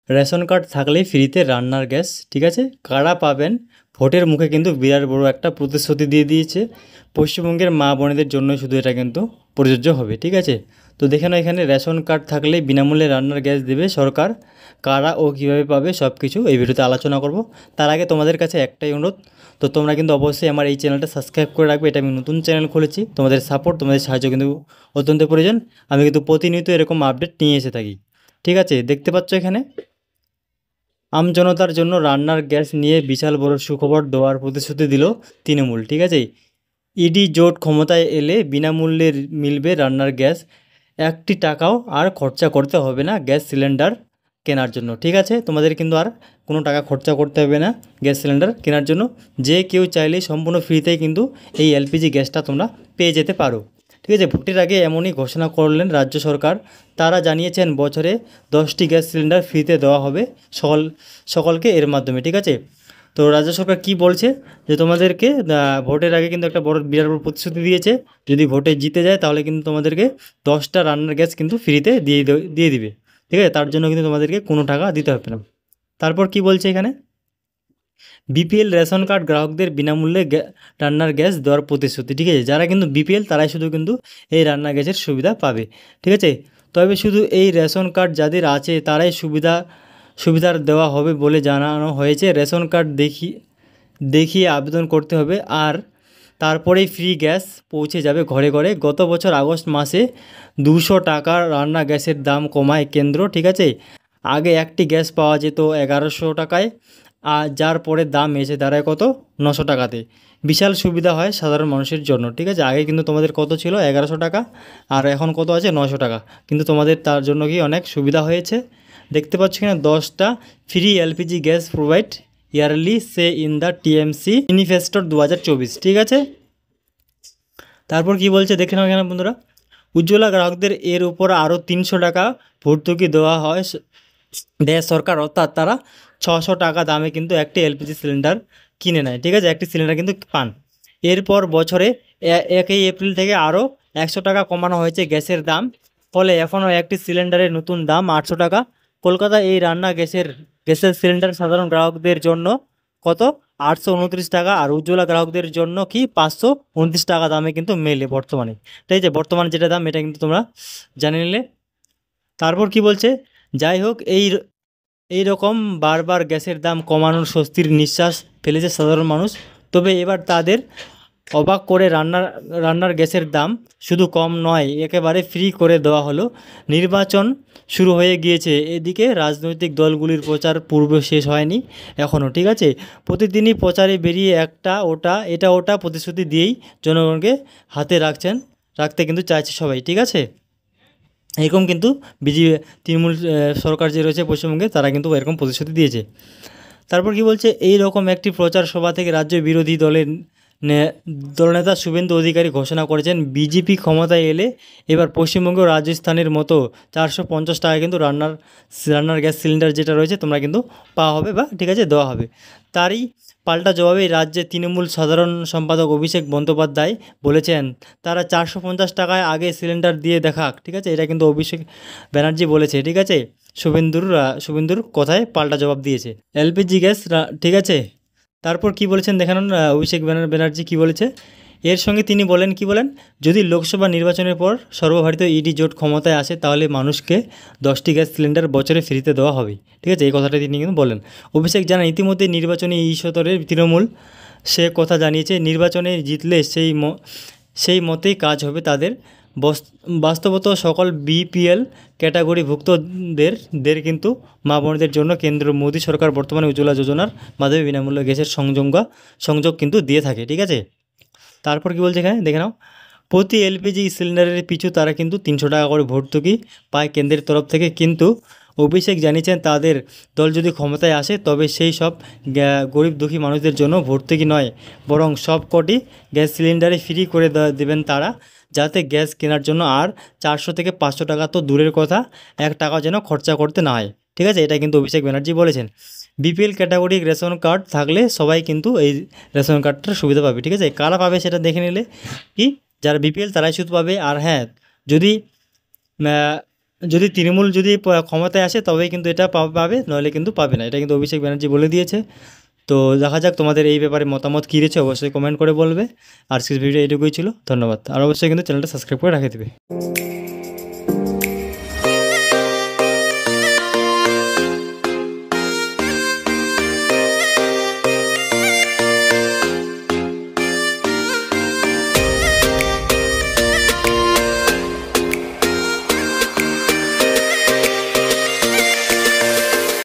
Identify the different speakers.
Speaker 1: Ration card থাকলেই ফ্রিতে রান্নার গ্যাস, ঠিক আছে? কারা পাবেন? ভোটের মুখে কিন্তু বিরাট বড় একটা প্রতিশ্রুতি দিয়ে দিয়েছে। পশ্চিমবঙ্গের মা বোনেদের জন্য শুধু এটা কিন্তু প্রযোজ্য হবে, ঠিক আছে? তো দেখে নাও, এখানে রেশন কার্ড থাকলে বিনামূল্যে রান্নার গ্যাস দেবে সরকার। কারা ও কীভাবে পাবে সব কিছু এই ভিডিওতে আলোচনা করব। তার আগে তোমাদের কাছে একটাই অনুরোধ, তো তোমরা কিন্তু অবশ্যই আমার এই চ্যানেলটা সাবস্ক্রাইব করে রাখবে। এটা আমি নতুন চ্যানেল খুলেছি, তোমাদের সাপোর্ট, তোমাদের সাহায্য কিন্তু অত্যন্ত প্রয়োজন। আমি কিন্তু প্রতিনিয়ত এরকম আপডেট নিয়ে এসে থাকি, ঠিক আছে? দেখতে পাচ্ছ এখানে আমজনতার জন্য রান্নার গ্যাস নিয়ে বিশাল বড় সুখবর দেওয়ার প্রতিশ্রুতি দিল তৃণমূল, ঠিক আছে? ইডি জোট ক্ষমতায় এলে বিনামূল্যে মিলবে রান্নার গ্যাস। একটি টাকাও আর খরচা করতে হবে না গ্যাস সিলিন্ডার কেনার জন্য, ঠিক আছে? তোমাদের কিন্তু আর কোনো টাকা খরচা করতে হবে না গ্যাস সিলিন্ডার কেনার জন্য। যে কেউ চাইলেই সম্পূর্ণ ফ্রিতেই কিন্তু এই এলপিজি গ্যাসটা তোমরা পেয়ে যেতে পারো, ঠিক আছে? ভোটের আগে এমনই ঘোষণা করলেন রাজ্য সরকার। তারা জানিয়েছেন বছরে 10টি গ্যাস সিলিন্ডার ফ্রিতে দেওয়া হবে সকলকে এর মাধ্যমে, ঠিক আছে? তো রাজ্য সরকার কী বলছে, যে তোমাদেরকে ভোটের আগে কিন্তু একটা বিরাট বড় প্রতিশ্রুতি দিয়েছে। যদি ভোটে জিতে যায় তাহলে কিন্তু তোমাদেরকে 10টা রান্নার গ্যাস কিন্তু ফ্রিতে দিয়ে দিবে, ঠিক আছে? তার জন্য কিন্তু তোমাদেরকে কোনো টাকা দিতে হবে না। তারপর কি বলছে এখানে, বিপিএল রেশন কার্ড গ্রাহকদের বিনামূল্যে রান্নার গ্যাস দেওয়ার প্রতিশ্রুতি, ঠিক আছে? যারা কিন্তু বিপিএল তারাই শুধু কিন্তু এই রান্নার গ্যাসের সুবিধা পাবে, ঠিক আছে? তবে শুধু এই রেশন কার্ড যাদের আছে তারাই সুবিধার দেওয়া হবে বলে জানানো হয়েছে। রেশন কার্ড দেখিয়ে আবেদন করতে হবে, আর তারপরেই ফ্রি গ্যাস পৌঁছে যাবে ঘরে ঘরে। গত বছর আগস্ট মাসে 200 টাকার রান্না গ্যাসের দাম কমায় কেন্দ্র, ঠিক আছে? আগে একটি গ্যাস পাওয়া যেত 1100 টাকায়, আর যার পরে দাম এসে দাঁড়ায় কত, 900 টাকাতে। বিশাল সুবিধা হয় সাধারণ মানুষের জন্য, ঠিক আছে? আগে কিন্তু তোমাদের কত ছিল, 1100 টাকা, আর এখন কত আছে, 900 টাকা। কিন্তু তোমাদের তার জন্য কি অনেক সুবিধা হয়েছে। দেখতে পাচ্ছ কিনা, 10টা free LPG gas provide yearly say in the TMC ম্যানিফেস্টোর 2024, ঠিক আছে? তারপর কি বলছে দেখে নাও এখানে বন্ধুরা, উজ্জ্বলা গ্রাহকদের এর উপর আরও 300 টাকা ভর্তুকি দেয় সরকার, অর্থাৎ তারা 600 টাকা দামে কিন্তু একটি এলপিজি সিলিন্ডার কিনে নেয়, ঠিক আছে? একটি সিলিন্ডার কিন্তু পান। এরপর বছরে 1 এপ্রিল থেকে আরও 100 টাকা কমানো হয়েছে গ্যাসের দাম। ফলে এখনও একটি সিলিন্ডারের নতুন দাম 800 টাকা। কলকাতা এই রান্না গ্যাসের সিলিন্ডার সাধারণ গ্রাহকদের জন্য কত, 829 টাকা, আর উজ্জ্বলা গ্রাহকদের জন্য কি 529 টাকা দামে কিন্তু মেলে বর্তমানে, ঠিক আছে? বর্তমানে যেটা দাম এটা কিন্তু তোমরা জানে নিলে। তারপর কি বলছে, যাই হোক, এই রকম বারবার গ্যাসের দাম কমানোর স্বস্তির নিঃশ্বাস ফেলেছে সাধারণ মানুষ। তবে এবার তাদের অবাক করে রান্নার গ্যাসের দাম শুধু কম নয়, একেবারে ফ্রি করে দেওয়া হলো। নির্বাচন শুরু হয়ে গিয়েছে, এদিকে রাজনৈতিক দলগুলির প্রচার পূর্ব শেষ হয়নি এখনও, ঠিক আছে? প্রতিদিনই প্রচারে বেরিয়ে এটা ওটা প্রতিশ্রুতি দিয়েই জনগণকে হাতে রাখতে কিন্তু চাইছে সবাই, ঠিক আছে? এরকম কিন্তু তৃণমূল সরকার যে রয়েছে পশ্চিমবঙ্গে, তারা কিন্তু এরকম প্রতিশ্রুতি দিয়েছে। তারপর কি বলছে, এই রকম একটি প্রচার সভা থেকে রাজ্য বিরোধী দলনেতা শুভেন্দু অধিকারী ঘোষণা করেছেন, বিজেপি ক্ষমতায় এলে এবার পশ্চিমবঙ্গ রাজস্থানের মতো 450 টাকা কিন্তু রান্নার গ্যাস সিলিন্ডার যেটা রয়েছে তোমরা কিন্তু পাওয়া হবে, বা ঠিক আছে দেওয়া হবে। তারই পাল্টা জবাবে রাজ্যের তৃণমূল সাধারণ সম্পাদক অভিষেক বন্দ্যোপাধ্যায় বলেছেন, তারা 450 টাকায় আগে সিলিন্ডার দিয়ে দেখাক, ঠিক আছে? এটা কিন্তু অভিষেক ব্যানার্জি বলেছে, ঠিক আছে? শুভেন্দুর কথায় পাল্টা জবাব দিয়েছে এলপিজি গ্যাস, ঠিক আছে? তারপর কি বলেছেন দেখান অভিষেক ব্যানার্জি কি বলেছে। এর সঙ্গে তিনি বলেন, যদি লোকসভা নির্বাচনের পর সর্বভারতীয় ইডি জোট ক্ষমতায় আসে তাহলে মানুষকে 10টি গ্যাস সিলিন্ডার বছরে ফ্রিতে দেওয়া হবে, ঠিক আছে? এই কথাটা তিনি কিন্তু বলেন। অভিষেক জানান, ইতিমধ্যে নির্বাচনী ইস্যুতরের তৃণমূল সে কথা জানিয়েছে, নির্বাচনে জিতলে সেই মতেই কাজ হবে তাদের। বাস্তবত সকল বিপিএল ক্যাটাগরিভুক্তদের কিন্তু মা বোনদের জন্য কেন্দ্র মোদী সরকার বর্তমানে উজ্জ্বলা যোজনার মাধ্যমে বিনামূল্যে গ্যাসের সংযোগ কিন্তু দিয়ে থাকে, ঠিক আছে? তারপর কি বলছে এখানে দেখে নাও, প্রতি এলপিজি সিলিন্ডারের পিছু তারা কিন্তু 300 টাকা করে ভর্তুকি পায় কেন্দ্রের তরফ থেকে। কিন্তু অভিষেক জানিয়েছেন, তাদের দল যদি ক্ষমতায় আসে তবে সেই সব গরিব দুঃখী মানুষদের জন্য ভর্তুকি নয়, বরং সব কটি গ্যাস সিলিন্ডারে ফ্রি করে দেবেন তারা, যাতে গ্যাস কেনার জন্য আর 400 থেকে 500 টাকা তো দূরের কথা, 1 টাকা যেন খরচা করতে না হয়, ঠিক আছে? এটা কিন্তু অভিষেক ব্যানার্জি বলেছেন। বিপিএল ক্যাটাগরি রেশন কার্ড থাকলে সবাই কিন্তু এই রেশন কার্ডটার সুবিধা পাবে, ঠিক আছে? কারা পাবে সেটা দেখে নিলে, কি যারা বিপিএল তারাই শুধু পাবে। আর হ্যাঁ, যদি যদি তৃণমূল যদি ক্ষমতায় আসে তবেই কিন্তু এটা পাবে, নইলে কিন্তু পাবে না, এটা কিন্তু অভিষেক ব্যানার্জি বলে দিয়েছে। তো দেখা যাক তোমাদের এই ব্যাপারে মতামত কী রয়েছে, অবশ্যই কমেন্ট করে বলবে। আর আজকের ভিডিও এইটুকুই ছিল, ধন্যবাদ। আর অবশ্যই কিন্তু চ্যানেলটা সাবস্ক্রাইব করে রাখে দেবে।